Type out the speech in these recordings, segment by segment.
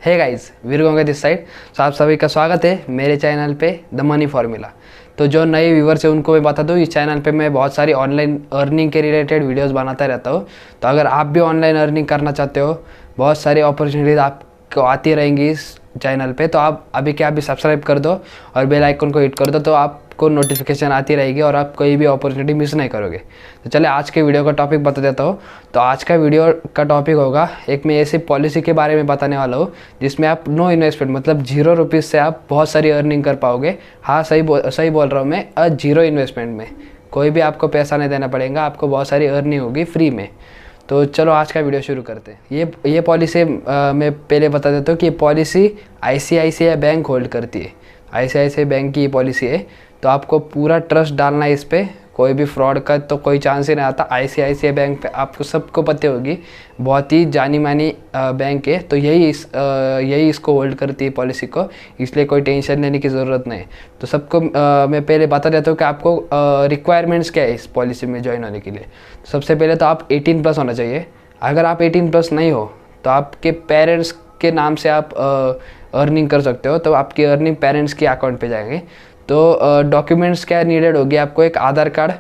हे guys, वीरगोंगा this side. तो आप सभी का स्वागत है मेरे चैनल पे द मनी फार्मूला। तो जो नए व्यूवर्स हैं उनको मैं बता दूँ, इस चैनल पे मैं बहुत सारी ऑनलाइन अर्निंग के रिलेटेड वीडियोस बनाता रहता हूँ। तो अगर आप भी ऑनलाइन अर्निंग करना चाहते हो, बहुत सारी अपॉर्चुनिटीज़ आपको आती रहेंगी इस चैनल पे, तो आप अभी क्या अभी सब्सक्राइब कर दो और बेल आइकन को हिट कर दो, तो आपको नोटिफिकेशन आती रहेगी और आप कोई भी अपॉर्चुनिटी मिस नहीं करोगे। तो चलिए आज के वीडियो का टॉपिक बता देता हूँ। तो आज का वीडियो का टॉपिक होगा, एक मैं ऐसी पॉलिसी के बारे में बताने वाला हूँ जिसमें आप नो इन्वेस्टमेंट मतलब ₹0 से आप बहुत सारी अर्निंग कर पाओगे। हाँ, सही बोल रहा हूँ मैं, जीरो इन्वेस्टमेंट में कोई भी आपको पैसा नहीं देना पड़ेगा, आपको बहुत सारी अर्निंग होगी फ्री में। तो चलो आज का वीडियो शुरू करते हैं। ये पॉलिसी मैं पहले बता देता हूँ कि ये पॉलिसी ICICI बैंक होल्ड करती है। ICICI बैंक की ये पॉलिसी है, तो आपको पूरा ट्रस्ट डालना है इस पर। कोई भी फ्रॉड का तो कोई चांस ही नहीं आता। ICICI बैंक पे आपको सबको पता होगी, बहुत ही जानी मानी बैंक है, तो यही इसको होल्ड करती है पॉलिसी को, इसलिए कोई टेंशन लेने की ज़रूरत नहीं। तो सबको मैं पहले बता देता हूँ कि आपको रिक्वायरमेंट्स क्या है इस पॉलिसी में ज्वाइन होने के लिए। तो सबसे पहले तो आप 18+ होना चाहिए। अगर आप 18+ नहीं हो तो आपके पेरेंट्स के नाम से आप अर्निंग कर सकते हो, तो आपकी अर्निंग पेरेंट्स के अकाउंट पे जाएंगे। तो डॉक्यूमेंट्स क्या नीडेड होगी आपको, एक आधार कार्ड,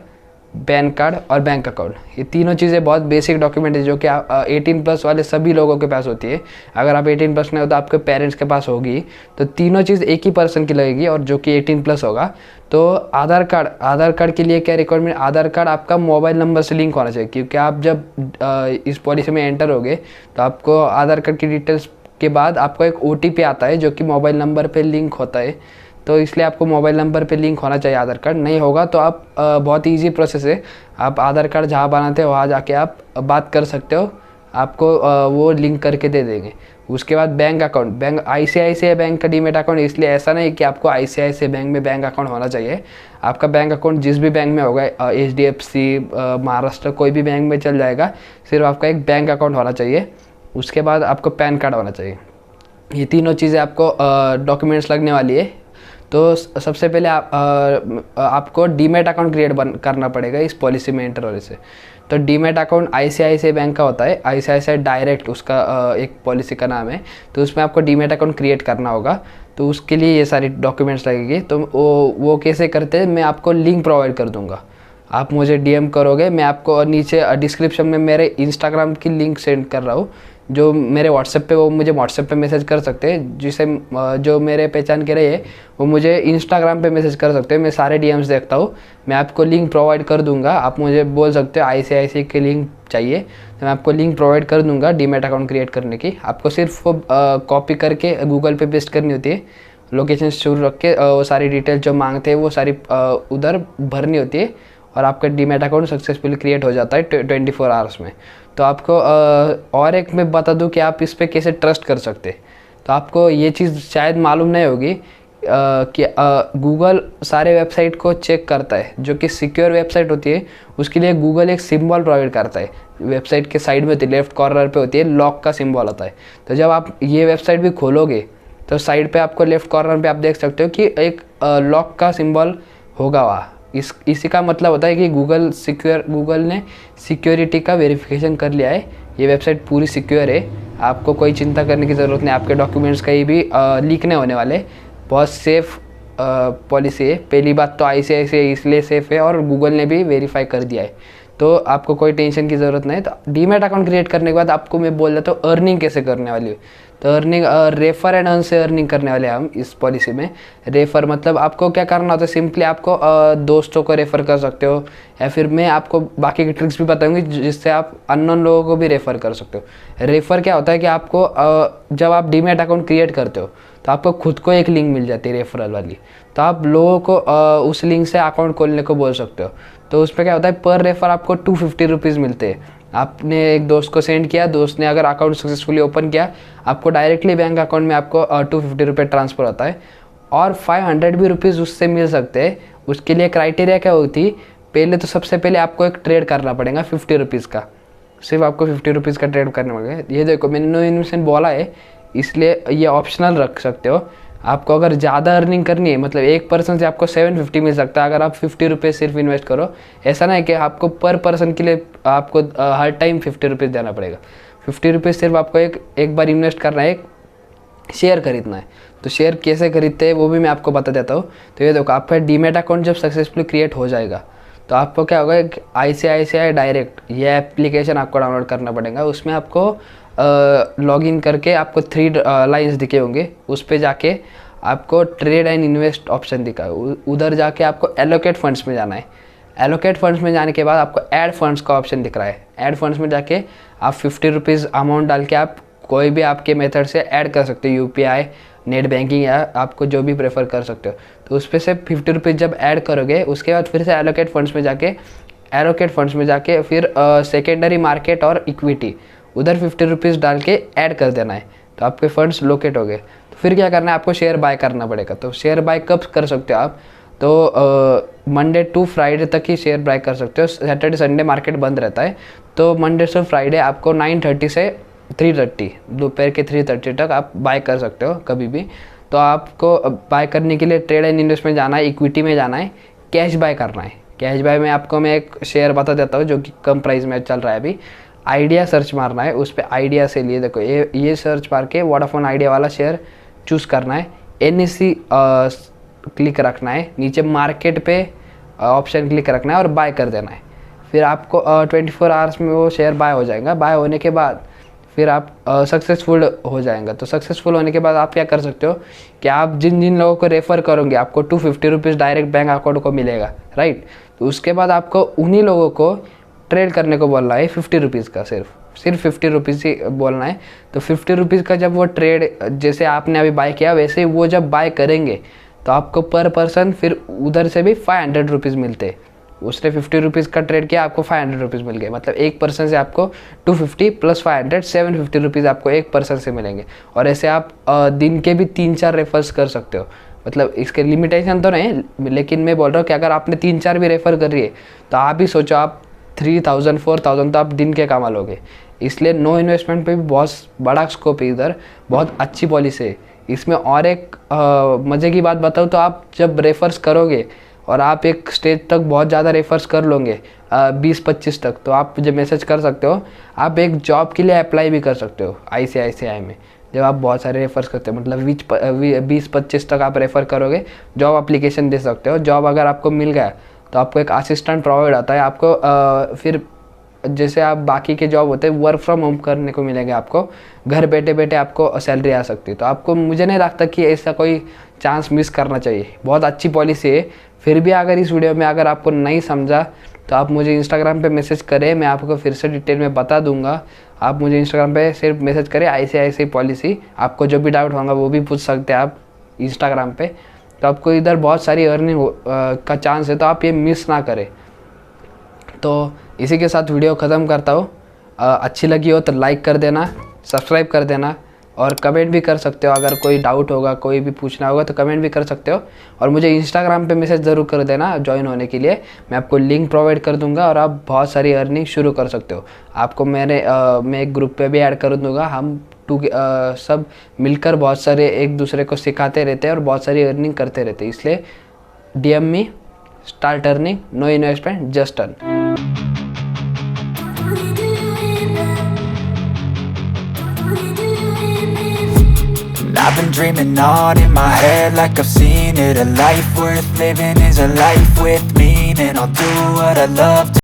पैन कार्ड और बैंक अकाउंट। ये तीनों चीज़ें बहुत बेसिक डॉक्यूमेंट है जो कि 18+ वाले सभी लोगों के पास होती है। अगर आप 18+ नहीं हो तो आपके पेरेंट्स के पास होगी। तो तीनों चीज़ एक ही पर्सन की लगेगी और जो कि 18+ होगा। तो आधार कार्ड के लिए क्या रिक्वायरमेंट, आधार कार्ड आपका मोबाइल नंबर से लिंक होना चाहिए, क्योंकि आप जब इस पॉलिसी में एंटर होगे तो आपको आधार कार्ड की डिटेल्स के बाद आपको एक OTP आता है जो कि मोबाइल नंबर पर लिंक होता है। तो इसलिए आपको मोबाइल नंबर पे लिंक होना चाहिए आधार कार्ड। नहीं होगा तो आप बहुत ईजी प्रोसेस है, आप आधार कार्ड जहाँ बनाते हो वहाँ जाके आप बात कर सकते हो, आपको वो लिंक करके दे देंगे। उसके बाद बैंक अकाउंट, ICICI बैंक का डीमेट अकाउंट, इसलिए ऐसा नहीं कि आपको ICICI बैंक में बैंक अकाउंट होना चाहिए। आपका बैंक अकाउंट जिस भी बैंक में होगा, HDFC, महाराष्ट्र, कोई भी बैंक में चल जाएगा, सिर्फ आपका एक बैंक अकाउंट होना चाहिए। उसके बाद आपको पैन कार्ड होना चाहिए। ये तीनों चीज़ें आपको डॉक्यूमेंट्स लगने वाली है। तो सबसे पहले आपको डीमेट अकाउंट क्रिएट करना पड़ेगा इस पॉलिसी में एंटर होने से। तो डीमेट अकाउंट ICICI बैंक का होता है, ICICI डायरेक्ट उसका एक पॉलिसी का नाम है। तो उसमें आपको डीमेट अकाउंट क्रिएट करना होगा, तो उसके लिए ये सारी डॉक्यूमेंट्स लगेगी। तो वो कैसे करते हैं, मैं आपको लिंक प्रोवाइड कर दूँगा, आप मुझे DM करोगे, मैं आपको नीचे डिस्क्रिप्शन में मेरे इंस्टाग्राम की लिंक सेंड कर रहा हूँ। जो मेरे व्हाट्सएप पे, वो मुझे व्हाट्सएप पे मैसेज कर सकते हैं, जिसे जो मेरे पहचान के रहे वो मुझे इंस्टाग्राम पे मैसेज कर सकते हैं। मैं सारे DMs देखता हूँ, मैं आपको लिंक प्रोवाइड कर दूंगा। आप मुझे बोल सकते हो ICICI की लिंक चाहिए, तो मैं आपको लिंक प्रोवाइड कर दूंगा डीमेट अकाउंट क्रिएट करने की। आपको सिर्फ वो कॉपी करके गूगल पे पेस्ट करनी होती है, लोकेशन शुरू रख के वो सारी डिटेल जो मांगते हैं वो सारी उधर भरनी होती है, और आपका डीमेट अकाउंट सक्सेसफुली क्रिएट हो जाता है 24 आवर्स में। तो आपको और एक मैं बता दूं कि आप इस पर कैसे ट्रस्ट कर सकते हैं। तो आपको ये चीज़ शायद मालूम नहीं होगी कि गूगल सारे वेबसाइट को चेक करता है। जो कि सिक्योर वेबसाइट होती है उसके लिए गूगल एक सिंबल प्रोवाइड करता है, वेबसाइट के साइड में होती है, लेफ्ट कॉर्नर पे होती है, लॉक का सिंबल होता है। तो जब आप ये वेबसाइट भी खोलोगे तो साइड पे आपको लेफ्ट कॉर्नर पे आप देख सकते हो कि एक लॉक का सिंबल होगा वहाँ। इसी का मतलब होता है कि गूगल ने सिक्योरिटी का वेरिफिकेशन कर लिया है, ये वेबसाइट पूरी सिक्योर है, आपको कोई चिंता करने की ज़रूरत नहीं। आपके डॉक्यूमेंट्स कहीं भी लीक नहीं होने वाले, बहुत सेफ़ पॉलिसी है। पहली बात तो ICICI इसलिए सेफ़ है और गूगल ने भी वेरीफाई कर दिया है, तो आपको कोई टेंशन की ज़रूरत नहीं। तो डीमेट अकाउंट क्रिएट करने के बाद आपको मैं बोल देता हूँ अर्निंग कैसे करने वाली है। तो अर्निंग रेफर एंड अर्न से अर्निंग करने वाले हैं हम इस पॉलिसी में। रेफर मतलब आपको क्या करना होता है, सिंपली आपको दोस्तों को रेफ़र कर सकते हो, या फिर मैं आपको बाकी की ट्रिक्स भी बताऊंगी जिससे आप अननोन लोगों को भी रेफ़र कर सकते हो। रेफ़र क्या होता है कि आपको जब आप डीमेट अकाउंट क्रिएट करते हो तो आपको खुद को एक लिंक मिल जाती है रेफरल वाली, तो आप लोगों को उस लिंक से अकाउंट खोलने को बोल सकते हो। तो उस पर क्या होता है, पर रेफर आपको ₹250 मिलते हैं। आपने एक दोस्त को सेंड किया, दोस्त ने अगर अकाउंट सक्सेसफुली ओपन किया, आपको डायरेक्टली बैंक अकाउंट में आपको ₹250 ट्रांसफ़र होता है, और ₹500 भी उससे मिल सकते हैं। उसके लिए क्राइटेरिया क्या होती, पहले तो सबसे पहले आपको एक ट्रेड करना पड़ेगा ₹50 का, सिर्फ आपको ₹50 का ट्रेड करना पड़ेगा। ये देखो मैंने नो इन्वेस्टमेंट बोला है, इसलिए ये ऑप्शनल रख सकते हो। आपको अगर ज़्यादा अर्निंग करनी है, मतलब एक पर्सन से आपको 750 मिल सकता है अगर आप ₹50 सिर्फ इन्वेस्ट करो। ऐसा नहीं कि आपको पर पर्सन के लिए आपको हर टाइम ₹50 देना पड़ेगा। ₹50 सिर्फ आपको एक बार इन्वेस्ट करना है, शेयर खरीदना है। तो शेयर कैसे खरीदते हैं वो भी मैं आपको बता देता हूँ। तो ये देखो, आपका डीमेट अकाउंट जब सक्सेसफुली क्रिएट हो जाएगा तो आपको क्या होगा, एक ICICI डायरेक्ट ये एप्लीकेशन आपको डाउनलोड करना पड़ेगा। उसमें आपको लॉगिन करके आपको 3 लाइन्स दिखे होंगे, उस पर जाके आपको ट्रेड एंड इन्वेस्ट ऑप्शन दिखा है, उधर जाके आपको एलोकेट फंड्स में जाना है। एलोकेट फंड्स में जाने के बाद आपको ऐड फंड्स का ऑप्शन दिख रहा है। ऐड फंड्स में जाके आप 50 रुपीज़ अमाउंट डाल के आप कोई भी आपके मेथड से ऐड कर सकते हो, UPI, नेट बैंकिंग या आपको जो भी प्रेफर कर सकते हो। तो उस पर से 50 रुपीज़ जब ऐड करोगे उसके बाद फिर से एलोकेट फंड्स में जाके फिर सेकेंडरी मार्केट और इक्विटी उधर 50 रुपीज़ डाल के ऐड कर देना है। तो आपके फंड्स लोकेट हो गए। तो फिर क्या करना है, आपको शेयर बाय करना पड़ेगा। तो शेयर बाय कब कर सकते हो आप, तो मंडे टू फ्राइडे तक ही शेयर बाय कर सकते हो। सैटरडे संडे मार्केट बंद रहता है। तो मंडे से फ्राइडे आपको 9:30 से 3:30 दोपहर के 3:30 तक आप बाय कर सकते हो कभी भी। तो आपको बाय करने के लिए ट्रेड एंड इन्वेस्ट में जाना है, इक्विटी में जाना है, कैश बाय करना है। कैश बाय में आपको मैं एक शेयर बता देता हूँ जो कि कम प्राइस में चल रहा है अभी। आइडिया सर्च मारना है, उस पर आइडिया से लिए देखो ये सर्च मार के वोडाफोन आइडिया वाला शेयर चूज़ करना है। NSE क्लिक रखना है, नीचे मार्केट पे ऑप्शन क्लिक रखना है और बाय कर देना है। फिर आपको 24 आवर्स में वो शेयर बाय हो जाएगा। बाय होने के बाद फिर आप सक्सेसफुल हो जाएगा। तो सक्सेसफुल होने के बाद आप क्या कर सकते हो कि आप जिन जिन लोगों को रेफ़र करोगे आपको 250 रुपीज़ डायरेक्ट बैंक अकाउंट को मिलेगा, राइट। तो उसके बाद आपको उन्हीं लोगों को ट्रेड करने को बोलना है 50 रुपीज़ का, सिर्फ 50 रुपीज़ ही बोलना है। तो 50 रुपीज़ का जब वो ट्रेड जैसे आपने अभी बाय किया वैसे ही वो जब बाय करेंगे तो आपको पर पर्सन फिर उधर से भी 500 रुपीज़ मिलते। उसने 50 रुपीज़ का ट्रेड किया, आपको 500 रुपीज़ मिल गए। मतलब एक पर्सन से आपको 250 प्लस 500 750 रुपीज़ आपको एक पर्सन से मिलेंगे। और ऐसे आप दिन के भी 3-4 रेफर्स कर सकते हो। मतलब इसके लिमिटेशन तो नहीं, लेकिन मैं बोल रहा हूँ कि अगर आपने 3-4 भी रेफ़र कर रही है तो आप ही सोचो, आप 3000 4000 तो आप दिन के कमा लोगे। इसलिए नो इन्वेस्टमेंट पे भी बहुत बड़ा स्कोप है इधर, बहुत अच्छी पॉलिसी है इसमें। और एक मज़े की बात बताऊँ तो आप जब रेफर्स करोगे और आप एक स्टेज तक बहुत ज़्यादा रेफर्स कर लोगे 20-25 तक, तो आप मुझे मैसेज कर सकते हो। आप एक जॉब के लिए अप्लाई भी कर सकते हो ICICI में, जब आप बहुत सारे रेफर्स करते हो। मतलब 20-25 तक आप रेफ़र करोगे, जॉब एप्लीकेशन दे सकते हो। जॉब अगर आपको मिल गया तो आपको एक असिस्टेंट प्रोवाइड आता है। आपको फिर जैसे आप बाकी के जॉब होते हैं वर्क फ्रॉम होम करने को मिलेंगे, आपको घर बैठे बैठे आपको सैलरी आ सकती है। तो आपको, मुझे नहीं लगता कि ऐसा कोई चांस मिस करना चाहिए। बहुत अच्छी पॉलिसी है। फिर भी अगर इस वीडियो में अगर आपको नहीं समझा तो आप मुझे इंस्टाग्राम पे मैसेज करें, मैं आपको फिर से डिटेल में बता दूंगा। आप मुझे इंस्टाग्राम पे सिर्फ मैसेज करें ICICI पॉलिसी, आपको जो भी डाउट होगा वो भी पूछ सकते हैं आप इंस्टाग्राम पे। तो आपको इधर बहुत सारी अर्निंग का चांस है, तो आप ये मिस ना करें। तो इसी के साथ वीडियो ख़त्म करता हूँ। अच्छी लगी हो तो लाइक कर देना, सब्सक्राइब कर देना और कमेंट भी कर सकते हो। अगर कोई डाउट होगा, कोई भी पूछना होगा तो कमेंट भी कर सकते हो। और मुझे इंस्टाग्राम पे मैसेज ज़रूर कर देना ज्वाइन होने के लिए, मैं आपको लिंक प्रोवाइड कर दूंगा और आप बहुत सारी अर्निंग शुरू कर सकते हो। आपको मैं एक ग्रुप पे भी ऐड कर दूंगा। हम सब मिलकर बहुत सारे एक दूसरे को सिखाते रहते हैं और बहुत सारी अर्निंग करते रहते हैं। इसलिए DM me, start earning, no investment, just earn. I've been dreaming on in my head like I've seen it. A life worth living is a life with meaning. I'll do what I love to